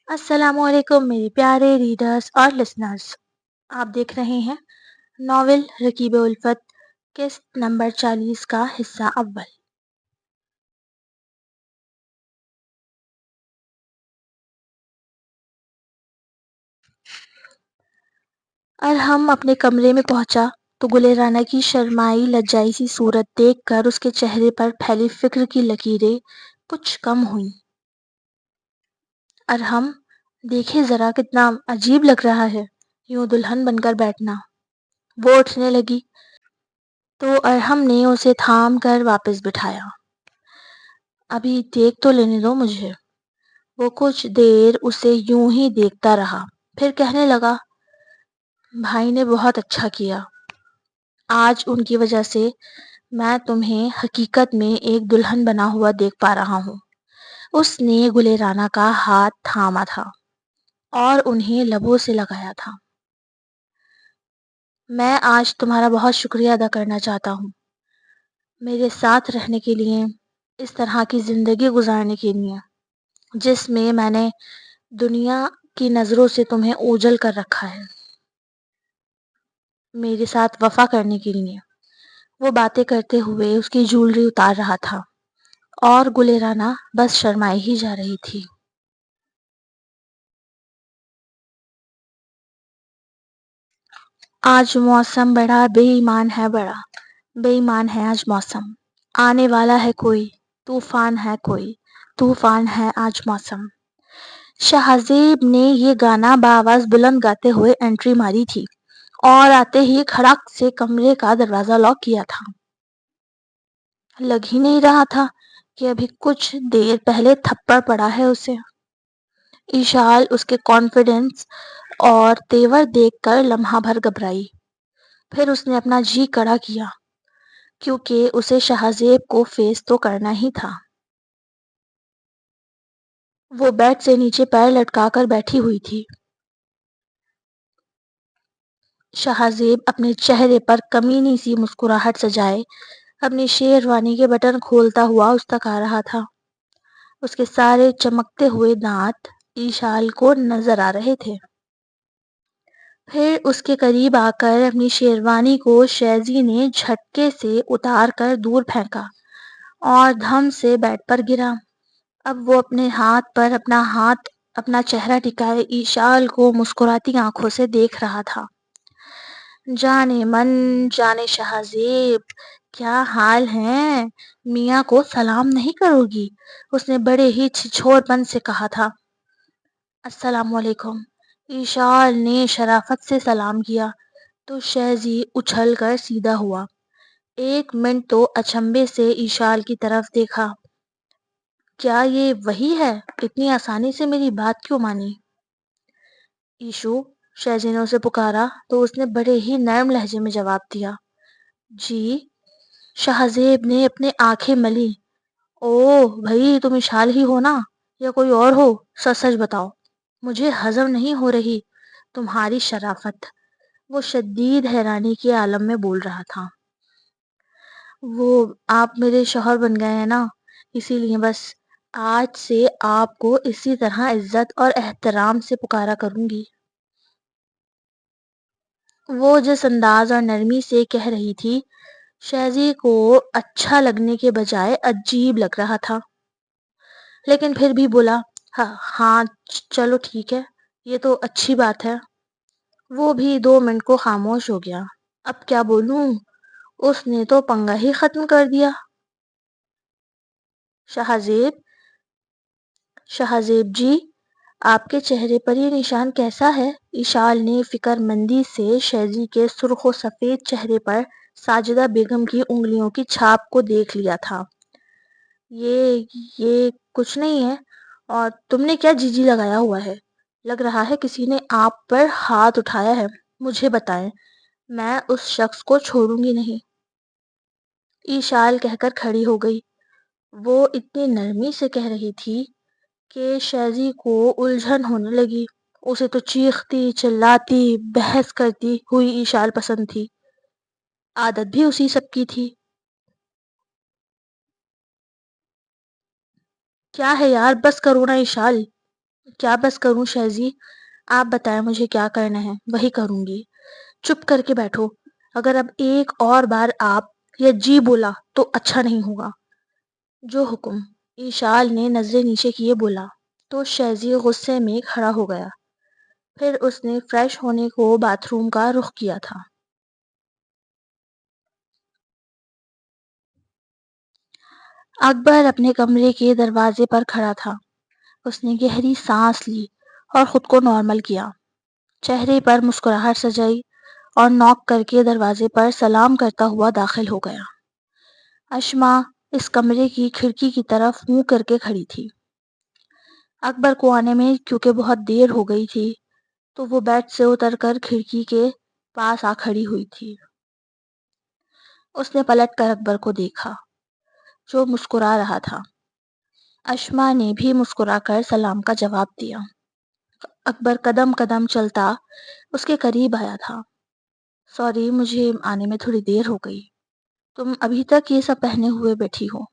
السلام علیکم میرے پیارے ریڈرز اور لسنرز. آپ دیکھ رہے ہیں ناول رکیب الفت قسط نمبر 40 کا حصہ اول. ارحم اپنے کمرے میں پہنچا تو گلے رانا کی شرمائی لجائی سی صورت دیکھ کر اس کے چہرے پر پھیلی فکر کی لکیریں کچھ کم ہوئیں. ارحم دیکھے ذرا کتنا عجیب لگ رہا ہے یوں دلہن بن کر بیٹھنا. وہ اٹھنے لگی تو ارحم نے اسے تھام کر واپس بٹھایا. ابھی دیکھ تو لینے دو مجھے. وہ کچھ دیر اسے یوں ہی دیکھتا رہا، پھر کہنے لگا، بھائی نے بہت اچھا کیا. آج ان کی وجہ سے میں تمہیں حقیقت میں ایک دلہن بنا ہوا دیکھ پا رہا ہوں. اس نے گلے رانا کا ہاتھ تھاما تھا اور انہیں لبوں سے لگایا تھا. میں آج تمہارا بہت شکریہ ادا کرنا چاہتا ہوں، میرے ساتھ رہنے کے لیے، اس طرح کی زندگی گزارنے کے لیے جس میں میں نے دنیا کی نظروں سے تمہیں اوجھل کر رکھا ہے، میرے ساتھ وفا کرنے کے لیے. وہ باتیں کرتے ہوئے اس کی جولری اتار رہا تھا اور گلے رانا بس شرمائی ہی جا رہی تھی. آج موسم بڑا بے ایمان ہے، بڑا بے ایمان ہے آج موسم. آنے والا ہے کوئی طوفان، ہے کوئی طوفان ہے آج موسم. شہزیب نے یہ گانا بآواز بلند گاتے ہوئے انٹری ماری تھی اور آتے ہی کھڑک سے کمرے کا دروازہ لاک کیا تھا. لگ ہی نہیں رہا تھا کہ ابھی کچھ دیر پہلے تھپڑ پڑا ہے اسے. ایشال اس کے کانفیڈنس اور تیور دیکھ کر لمحہ بھر گھبرائی. پھر اس نے اپنا جی کڑا کیا کیونکہ اسے شہزیب کو فیس تو کرنا ہی تھا. وہ بیڈ سے نیچے پیر لٹکا کر بیٹھی ہوئی تھی. شہزیب اپنے چہرے پر کمینی سی مسکراہٹ سجائے اپنی شیروانی کے بٹن کھولتا ہوا اس تک آ رہا تھا. اس کے سارے چمکتے ہوئے دانت ایشال کو نظر آ رہے تھے. پھر اس کے قریب آ کر اپنی شیروانی کو شیزی نے جھٹکے سے اتار کر دور پھینکا اور دھم سے بیڈ پر گرا. اب وہ اپنے ہاتھ پر اپنا چہرہ ٹکائے ایشال کو مسکراتی آنکھوں سے دیکھ رہا تھا. جانے من جانے شہزیب، کیا حال ہے؟ میاں کو سلام نہیں کرو گی؟ اس نے بڑے ہی چھچھوڑ پن سے کہا تھا. السلام علیکم. ایشال نے شرافت سے سلام کیا تو شہزی اچھل کر سیدھا ہوا. ایک منٹ تو اچنبھے سے ایشال کی طرف دیکھا. کیا یہ وہی ہے؟ اتنی آسانی سے میری بات کیوں مانی؟ ایشو، شہزی نے اسے پکارا تو اس نے بڑے ہی نرم لہجے میں جواب دیا. جی؟ شہزیب نے اپنے آنکھیں ملی. اوہ بھئی، تم ایشال ہی ہو نا یا کوئی اور ہو؟ سچ سچ بتاؤ، مجھے ہضم نہیں ہو رہی تمہاری شرافت. وہ شدید حیرانی کے عالم میں بول رہا تھا. وہ آپ میرے شوہر بن گئے ہیں نا، اسی لیے بس آج سے آپ کو اسی طرح عزت اور احترام سے پکارا کروں گی. وہ جس انداز اور نرمی سے کہہ رہی تھی، شہزی کو اچھا لگنے کے بجائے عجیب لگ رہا تھا. لیکن پھر بھی بولا، ہاں چلو ٹھیک ہے، یہ تو اچھی بات ہے. وہ بھی 2 منٹ کو خاموش ہو گیا. اب کیا بولوں، اس نے تو پنگا ہی ختم کر دیا. شہزیب جی، آپ کے چہرے پر یہ نشان کیسا ہے؟ ایشال نے فکر مندی سے شہزی کے سرخ و سفید چہرے پر ساجدہ بیگم کی انگلیوں کی چھاپ کو دیکھ لیا تھا. یہ کچھ نہیں ہے. اور تم نے کیا جی جی لگایا ہوا ہے؟ لگ رہا ہے کسی نے آپ پر ہاتھ اٹھایا ہے. مجھے بتائیں، میں اس شخص کو چھوڑوں گی نہیں. ایشال کہہ کر کھڑی ہو گئی. وہ اتنی نرمی سے کہہ رہی تھی کہ شہزی کو الجھن ہونے لگی. اسے تو چیختی چلاتی بحث کرتی ہوئی ایشال پسند تھی. عادت بھی اسی سب کی تھی. کیا ہے یار، بس کرو نا ایشال. کیا بس کروں شہزی؟ آپ بتائیں مجھے کیا کرنا ہے، وہی کروں گی۔ چپ کر کے بیٹھو، اگر اب ایک اور بار آپ یا جی بولا تو اچھا نہیں ہوگا۔ جو حکم، ایشال نے نظریں نیچے کیے بولا تو شہزی غصے میں کھڑا ہو گیا۔ پھر اس نے فریش ہونے کو باتھ روم کا رخ کیا تھا۔ اکبر اپنے کمرے کے دروازے پر کھڑا تھا۔ اس نے گہری سانس لی اور خود کو نارمل کیا، چہرے پر مسکراہٹ سجائی اور نوک کر کے دروازے پر سلام کرتا ہوا داخل ہو گیا۔ اشما اس کمرے کی کھڑکی کی طرف منہ کر کے کھڑی تھی۔ اکبر کو آنے میں کیونکہ بہت دیر ہو گئی تھی تو وہ بیڈ سے اتر کر کھڑکی کے پاس آ کھڑی ہوئی تھی۔ اس نے پلٹ کر اکبر کو دیکھا جو مسکرا رہا تھا۔ اشما نے بھی مسکرا کر سلام کا جواب دیا۔ اکبر قدم قدم چلتا اس کے قریب آیا تھا۔ سوری، مجھے آنے میں تھوڑی دیر ہو گئی۔ تم ابھی تک یہ سب پہنے ہوئے بیٹھی ہو؟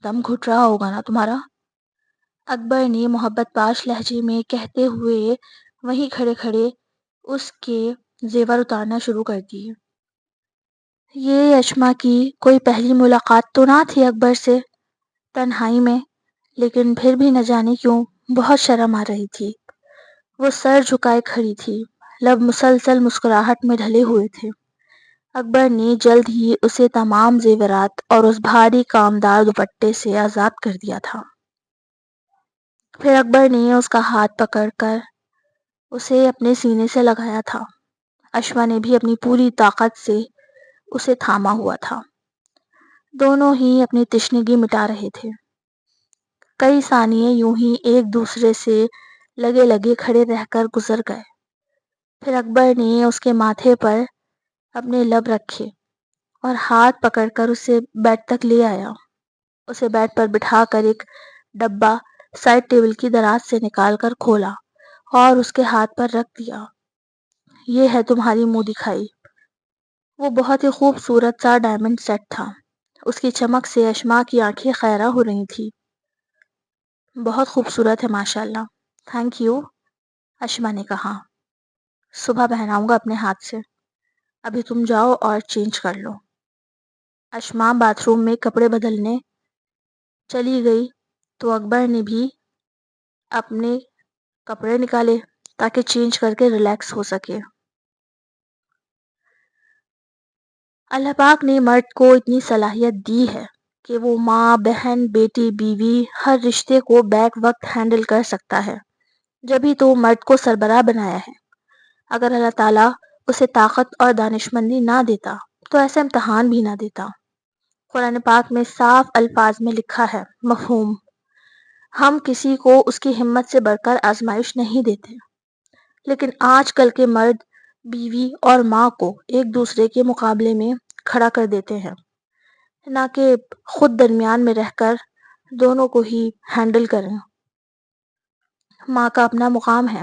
دم گھٹ رہا ہوگا نا تمہارا؟ اکبر نے محبت باش لہجے میں کہتے ہوئے وہیں کھڑے کھڑے اس کے زیور اتارنا شروع کر دیے۔ یہ اشما کی کوئی پہلی ملاقات تو نہ تھی اکبر سے، تنہائی میں، لیکن پھر بھی نہ جانے کیوں بہت شرم آ رہی تھی۔ وہ سر جھکائے کھڑی تھی، لب مسلسل مسکراہٹ میں ڈھلے ہوئے تھے۔ اکبر نے جلد ہی اسے تمام زیورات اور اس بھاری کامدار دوپٹے سے آزاد کر دیا تھا۔ پھر اکبر نے اس کا ہاتھ پکڑ کر اسے اپنے سینے سے لگایا تھا۔ اشما نے بھی اپنی پوری طاقت سے اسے تھاما ہوا تھا۔ دونوں ہی اپنی تشنگی مٹا رہے تھے۔ کئی ثانیے یوں ہی ایک دوسرے سے لگے لگے کھڑے رہ کر گزر گئے۔ پھر اکبر نے اس کے ماتھے پر اپنے لب رکھے اور ہاتھ پکڑ کر اسے بیڈ تک لے آیا۔ اسے بیڈ پر بٹھا کر ایک ڈبہ سائڈ ٹیبل کی دراز سے نکال کر کھولا اور اس کے ہاتھ پر رکھ دیا۔ یہ ہے تمہاری منہ دکھائی۔ وہ بہت ہی خوبصورت سا ڈائمنڈ سیٹ تھا۔ اس کی چمک سے اشما کی آنکھیں خیرہ ہو رہی تھی۔ بہت خوبصورت ہے ماشاءاللہ۔ تھینک یو، اشما نے کہا۔ صبح پہناؤں گا اپنے ہاتھ سے، ابھی تم جاؤ اور چینج کر لو۔ اشما باتھ روم میں کپڑے بدلنے چلی گئی تو اکبر نے بھی اپنے کپڑے نکالے تاکہ چینج کر کے ریلیکس ہو سکے۔ اللہ پاک نے مرد کو اتنی صلاحیت دی ہے کہ وہ ماں، بہن، بیٹی، بیوی، ہر رشتے کو بیک وقت ہینڈل کر سکتا ہے۔ جبھی تو مرد کو سربراہ بنایا ہے۔ اگر اللہ تعالیٰ اسے طاقت اور دانشمندی نہ دیتا تو ایسا امتحان بھی نہ دیتا۔ قرآن پاک میں صاف الفاظ میں لکھا ہے، مفہوم، ہم کسی کو اس کی ہمت سے بڑھ کر آزمائش نہیں دیتے، لیکن آج کل کے مرد بیوی اور ماں کو ایک دوسرے کے مقابلے میں کھڑا کر دیتے ہیں، نہ کہ خود درمیان میں رہ کر دونوں کو ہی ہینڈل کریں۔ ماں کا اپنا مقام ہے،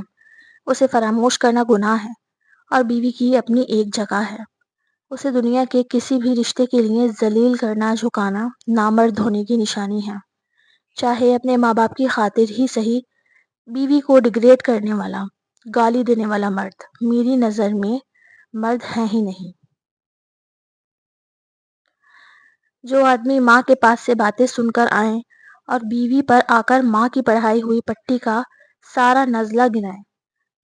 اسے فراموش کرنا گناہ ہے، اور بیوی کی اپنی ایک جگہ ہے۔ اسے دنیا کے کسی بھی رشتے کے لیے ذلیل کرنا، جھکانا نامرد ہونے کی نشانی ہے۔ چاہے اپنے ماں باپ کی خاطر ہی صحیح، بیوی کو ڈگریڈ کرنے والا، گالی دینے والا مرد میری نظر میں مرد ہے ہی نہیں۔ جو آدمی ماں کے پاس سے باتیں سن کر آئیں اور بیوی پر آ کر ماں کی پڑھائی ہوئی پٹی کا سارا نزلہ گنائے،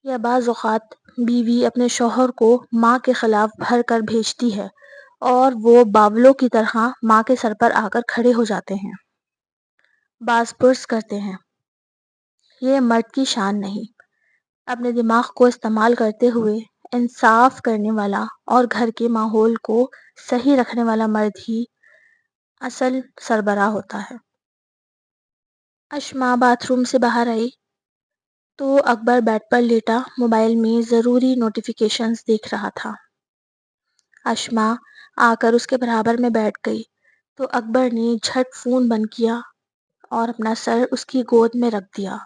یا بعض اوقات بیوی اپنے شوہر کو ماں کے خلاف بھر کر بھیجتی ہے اور وہ باولوں کی طرح ماں کے سر پر آ کر کھڑے ہو جاتے ہیں، باز پرس کرتے ہیں، یہ مرد کی شان نہیں۔ اپنے دماغ کو استعمال کرتے ہوئے انصاف کرنے والا اور گھر کے ماحول کو صحیح رکھنے والا مرد ہی اصل سربراہ ہوتا ہے۔ اشما باتھ روم سے باہر آئی تو اکبر بیڈ پر لیٹا موبائل میں ضروری نوٹیفیکیشنز دیکھ رہا تھا۔ اشما آ کر اس کے برابر میں بیٹھ گئی تو اکبر نے جھٹ فون بند کیا اور اپنا سر اس کی گود میں رکھ دیا۔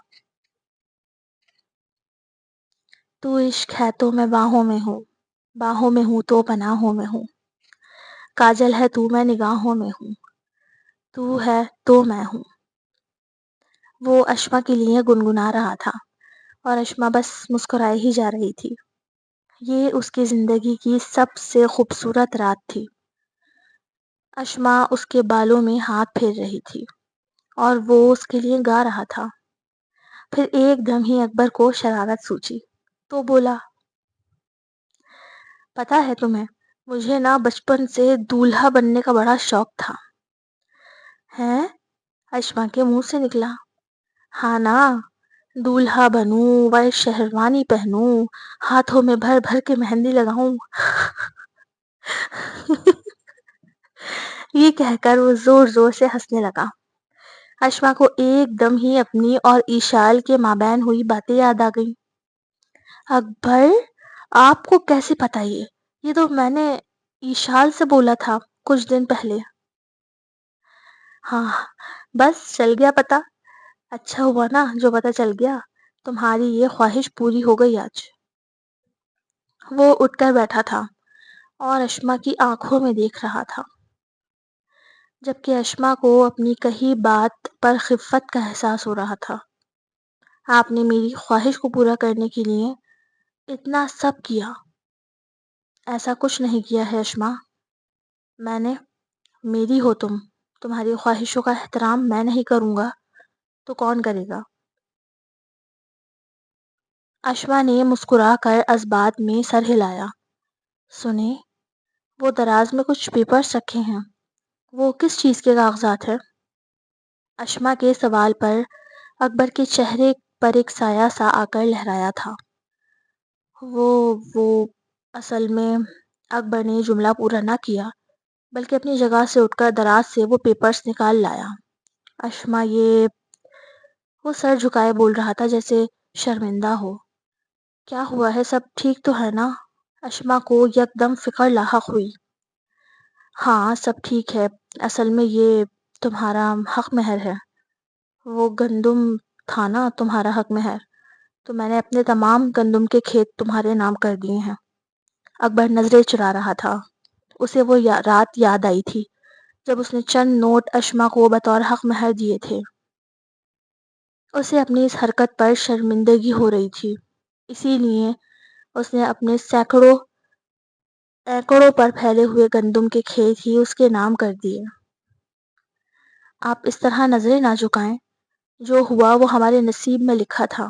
تو عشق ہے تو میں باہوں میں ہوں تو پناہوں میں ہوں، کاجل ہے تو میں نگاہوں میں ہوں، تو ہے تو میں ہوں۔ وہ اشما کے لیے گنگنا رہا تھا اور اشما بس مسکرائے ہی جا رہی تھی۔ یہ اس کی زندگی کی سب سے خوبصورت رات تھی۔ اشما اس کے بالوں میں ہاتھ پھیر رہی تھی اور وہ اس کے لیے گا رہا تھا۔ پھر ایک دم ہی اکبر کو شرارت سوچی تو بولا، پتا ہے تمہیں، مجھے نا بچپن سے دولہا بننے کا بڑا شوق تھا۔ ہیں؟ اشما کے منہ سے نکلا۔ ہاں نا، دولہا بنوں، وائٹ شہروانی پہنوں، ہاتھوں میں بھر بھر کے مہندی لگاؤں۔ یہ کہہ کر وہ زور زور سے ہنسنے لگا۔ اشما کو ایک دم ہی اپنی اور ایشال کے مابین ہوئی باتیں یاد آ گئیں۔ اکبر، آپ کو کیسے پتا؟ یہ تو میں نے ایشال سے بولا تھا کچھ دن پہلے۔ ہاں، بس چل گیا پتا۔ اچھا ہوا نا جو پتا چل گیا، تمہاری یہ خواہش پوری ہو گئی آج۔ وہ اٹھ کر بیٹھا تھا اور اشما کی آنکھوں میں دیکھ رہا تھا، جبکہ اشما کو اپنی کہی بات پر خفت کا احساس ہو رہا تھا۔ آپ نے میری خواہش کو پورا کرنے کے لیے اتنا سب کیا۔ ایسا کچھ نہیں کیا ہے اشما، میں نے، میری ہو تم، تمہاری خواہشوں کا احترام میں نہیں کروں گا تو کون کرے گا؟ اشما نے مسکرا کر اس بات میں سر ہلایا۔ سنیں، وہ دراز میں کچھ پیپرز رکھے ہیں، وہ کس چیز کے کاغذات ہیں؟ اشما کے سوال پر اکبر کے چہرے پر ایک سایہ سا آ کر لہرایا تھا۔ وہ اصل میں، اکبر نے جملہ پورا نہ کیا بلکہ اپنی جگہ سے اٹھ کر دراز سے وہ پیپرز نکال لایا۔ اشما وہ سر جھکائے بول رہا تھا جیسے شرمندہ ہو۔ کیا ہوا ہے، سب ٹھیک تو ہے نا؟ اشما کو یکدم فکر لاحق ہوئی۔ ہاں سب ٹھیک ہے، اصل میں یہ تمہارا حق مہر ہے۔ وہ گندم تھا نا تمہارا حق مہر، تو میں نے اپنے تمام گندم کے کھیت تمہارے نام کر دیے ہیں۔ اکبر نظریں چرا رہا تھا۔ اسے وہ رات یاد آئی تھی جب اس نے چند نوٹ اشما کو بطور حق مہر دیے تھے۔ اسے اپنی اس حرکت پر شرمندگی ہو رہی تھی، اسی لیے اس نے اپنے سینکڑوں ایکڑوں پر پھیلے ہوئے گندم کے کھیت ہی اس کے نام کر دیے۔ آپ اس طرح نظریں نہ جھکائیں، جو ہوا وہ ہمارے نصیب میں لکھا تھا،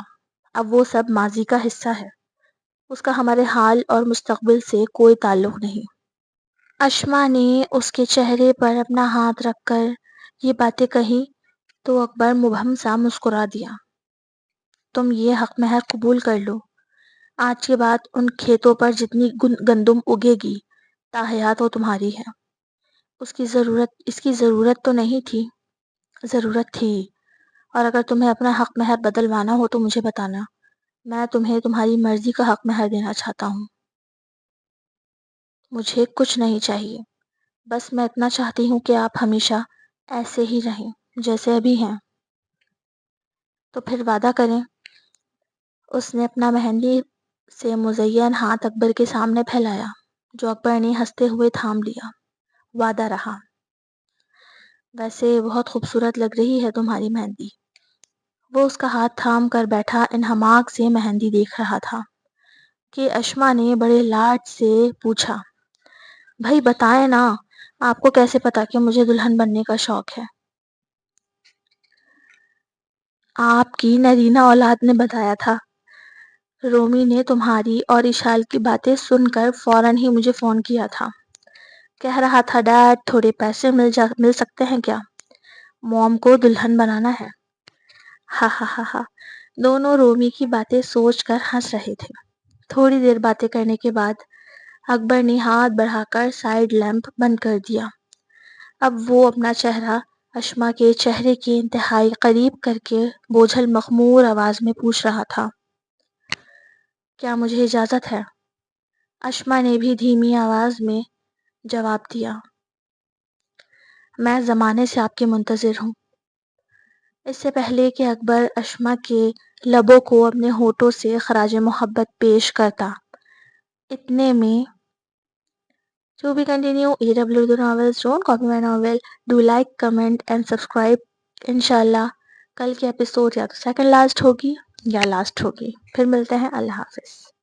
اب وہ سب ماضی کا حصہ ہے، اس کا ہمارے حال اور مستقبل سے کوئی تعلق نہیں۔ اشما نے اس کے چہرے پر اپنا ہاتھ رکھ کر یہ باتیں کہی تو اکبر مبہم سا مسکرا دیا۔ تم یہ حق مہر قبول کر لو، آج کے بعد ان کھیتوں پر جتنی گندم اگے گی تاحیات وہ تمہاری ہے۔ اس کی ضرورت تو نہیں تھی، ضرورت تھی، اور اگر تمہیں اپنا حق مہر بدلوانا ہو تو مجھے بتانا، میں تمہیں تمہاری مرضی کا حق مہر دینا چاہتا ہوں۔ مجھے کچھ نہیں چاہیے، بس میں اتنا چاہتی ہوں کہ آپ ہمیشہ ایسے ہی رہیں جیسے ابھی ہیں۔ تو پھر وعدہ کریں۔ اس نے اپنا مہندی سے مزین ہاتھ اکبر کے سامنے پھیلایا، جو اکبر نے ہنستے ہوئے تھام لیا۔ وعدہ رہا۔ ویسے بہت خوبصورت لگ رہی ہے تمہاری مہندی۔ وہ اس کا ہاتھ تھام کر بیٹھا انہماک سے مہندی دیکھ رہا تھا کہ اشما نے بڑے لاڈ سے پوچھا، بھائی بتائیں نا، آپ کو کیسے پتا کہ مجھے دلہن بننے کا شوق ہے؟ آپ کی نرینہ اولاد نے بتایا تھا۔ رومی نے تمہاری اور ایشال کی باتیں سن کر فوراً ہی مجھے فون کیا تھا، کہہ رہا تھا ڈیڈ تھوڑے پیسے مل سکتے ہیں کیا، موم کو دلہن بنانا ہے۔ ہا ہا ہا ہا، دونوں رومی کی باتیں سوچ کر ہنس رہے تھے۔ تھوڑی دیر باتیں کرنے کے بعد اکبر نے ہاتھ بڑھا کر سائیڈ لیمپ بند کر دیا۔ اب وہ اپنا چہرہ اشما کے چہرے کے انتہائی قریب کر کے بوجھل مخمور آواز میں پوچھ رہا تھا، کیا مجھے اجازت ہے؟ اشما نے بھی دھیمی آواز میں جواب دیا، میں زمانے سے آپ کے منتظر ہوں۔ اس سے پہلے کہ اکبر اشما کے لبوں کو اپنے ہونٹوں سے خراج محبت پیش کرتا، اتنے میں To be continue, AW the novels, don't copy my novel, do like, comment and subscribe. Inshallah کل کی ایپیسوڈ یا تو سیکنڈ لاسٹ ہوگی یا لاسٹ ہوگی. پھر ملتے ہیں. اللہ حافظ.